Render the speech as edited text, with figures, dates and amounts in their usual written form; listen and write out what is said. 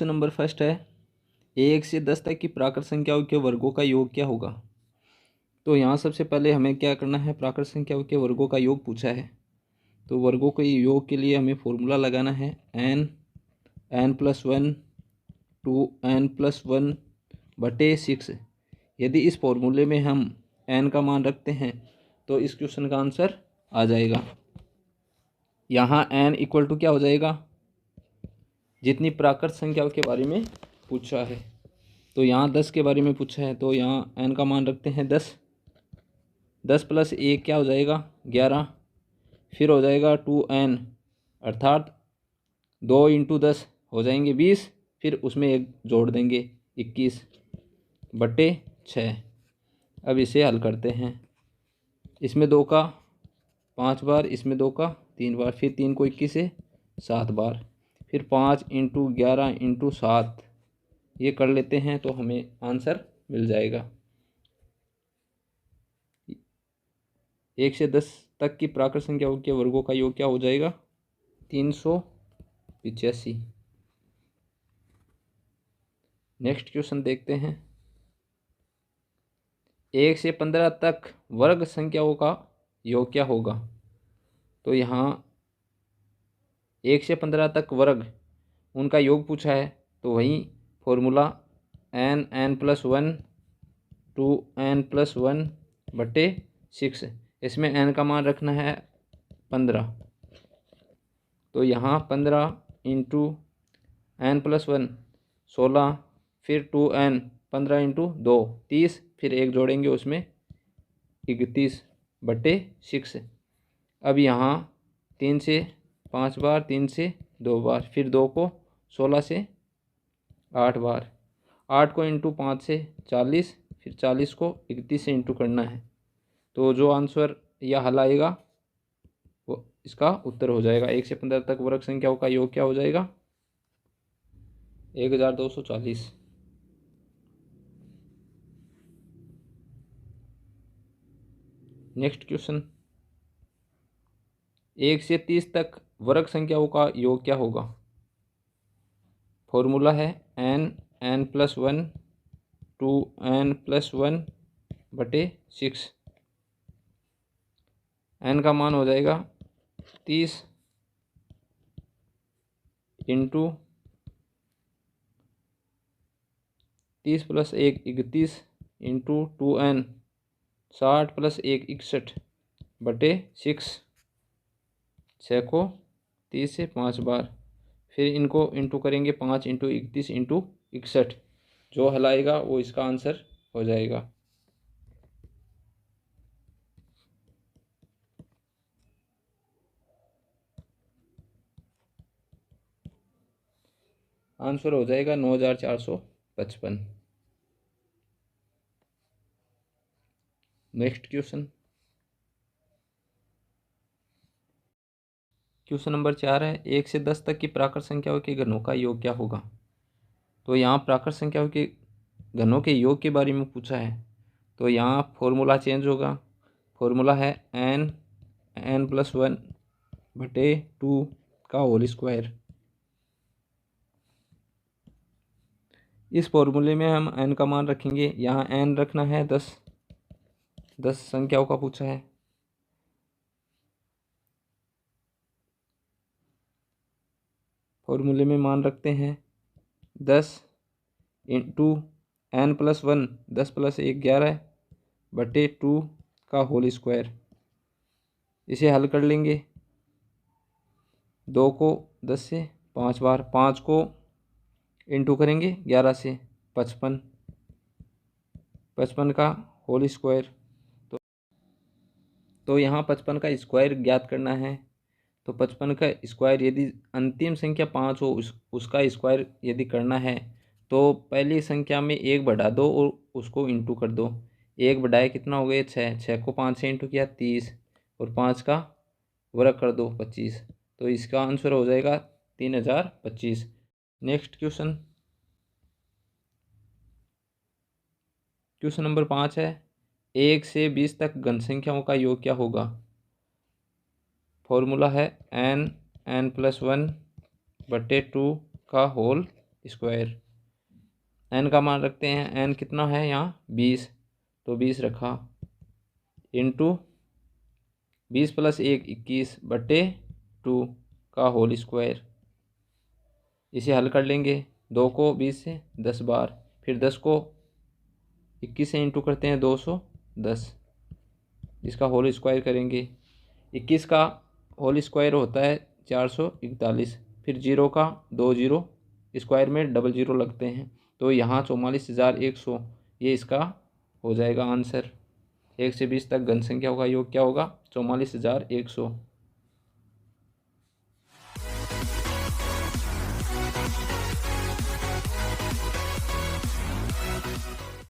Question number first है, 1 से 10 तक की प्राकृत संख्याओं के वर्गों का योग क्या होगा। तो यहाँ सबसे पहले हमें क्या करना है, प्राकृत संख्याओं के वर्गों का योग पूछा है। तो वर्गों के योग के लिए हमें फॉर्मूला लगाना है n+1 2n+1 बटे 6। यदि इस फॉर्मूले में हम n का मान रखते हैं तो इस क्वेश्चन का आंसर आ जाएगा। यहाँ n इक्वल टू क्या हो जाएगा, जितनी प्राकृत संख्याओं के बारे में पूछा है। तो यहाँ 10 के बारे में पूछा है, तो यहाँ n का मान रखते हैं 10। 10 + 1 क्या हो जाएगा 11। फिर हो जाएगा 2n अर्थात 2 × 10 हो जाएंगे 20। फिर उसमें एक जोड़ देंगे 21 बटे 6। अब इसे हल करते हैं। इसमें 2 का 5 बार, इसमें 2 का 3 बार, फिर 3 को 21 से 7 बार, फिर 5 × 11 × 7 ये कर लेते हैं तो हमें आंसर मिल जाएगा। 1 से 10 तक की प्राकृत संख्याओं के वर्गों का योग क्या हो जाएगा 385। नेक्स्ट क्वेश्चन देखते हैं, 1 से 15 तक वर्ग संख्याओं का योग क्या होगा। तो यहाँ 1 से 15 तक वर्ग उनका योग पूछा है, तो वही फॉर्मूला n+1 2n+1 बटे 6। इसमें n का मान रखना है 15। तो यहाँ 15 × n+1 16, फिर 2n 15 × 2 30, फिर एक जोड़ेंगे उसमें 31 बटे 6। अब यहाँ 3 से 5 बार, 3 से 2 बार, फिर 2 को 16 से 8 बार, 8 को × 5 से 40, फिर 40 को 31 से इंटू करना है। तो जो आंसर या हल आएगा वो इसका उत्तर हो जाएगा। 1 से 15 तक वर्ग संख्याओं का योग क्या हो जाएगा 1240। नेक्स्ट क्वेश्चन, 1 से 30 तक वर्ग संख्याओं का योग क्या होगा। फॉर्मूला है n+1 2n+1 बटे 6। n का मान हो जाएगा 30 × 30 + 1 31 × 2n 60 + 1 61 बटे 6। 6 को 30 से 5 बार, फिर इनको इंटू करेंगे 5 × 31 × 61। जो हल आएगा वो इसका आंसर हो जाएगा। आंसर हो जाएगा 9455। नेक्स्ट क्वेश्चन, क्वेश्चन नंबर 4 है, 1 से 10 तक की प्राकृत संख्याओं के घनों का योग क्या होगा। तो यहाँ प्राकृत संख्याओं के घनों के योग के बारे में पूछा है, तो यहाँ फॉर्मूला चेंज होगा। फॉर्मूला है n+1 बटे 2 का होल स्क्वायर। इस फॉर्मूले में हम n का मान रखेंगे। यहाँ n रखना है 10 संख्याओं का पूछा है। फॉर्मूले में मान रखते हैं 10 × n+1 10 + 1 11 बटे 2 का होल स्क्वायर। इसे हल कर लेंगे। 2 को 10 से 5 बार, 5 को इंटू करेंगे 11 से 55 का होल स्क्वायर। तो यहाँ 55 का स्क्वायर ज्ञात करना है। तो 55 का स्क्वायर यदि अंतिम संख्या 5 हो उसका स्क्वायर यदि करना है तो पहली संख्या में 1 बढ़ा दो और उसको इंटू कर दो। 1 बढ़ाए कितना हो गया 6, 6 को 5 से इंटू किया 30 और 5 का वर्ग कर दो 25। तो इसका आंसर हो जाएगा 3025। नेक्स्ट क्वेश्चन, क्वेश्चन नंबर 5 है, 1 से 20 तक घन संख्याओं का योग क्या होगा। फॉर्मूला है n+1 बटे 2 का होल स्क्वायर। एन का मान रखते हैं, एन कितना है यहाँ 20, तो 20 रखा इंटू 20 + 1 21/2 का होल स्क्वायर। इसे हल कर लेंगे, 2 को 20 से 10 बार, फिर 10 को 21 से इंटू करते हैं 210, इसका होल स्क्वायर करेंगे। 21 का होल स्क्वायर होता है 441, फिर 0 का 2 जीरो, स्क्वायर में डबल जीरो लगते हैं, तो यहाँ 44,100 ये इसका हो जाएगा आंसर। 1 से 20 तक घन संख्या का योग क्या होगा 44,100।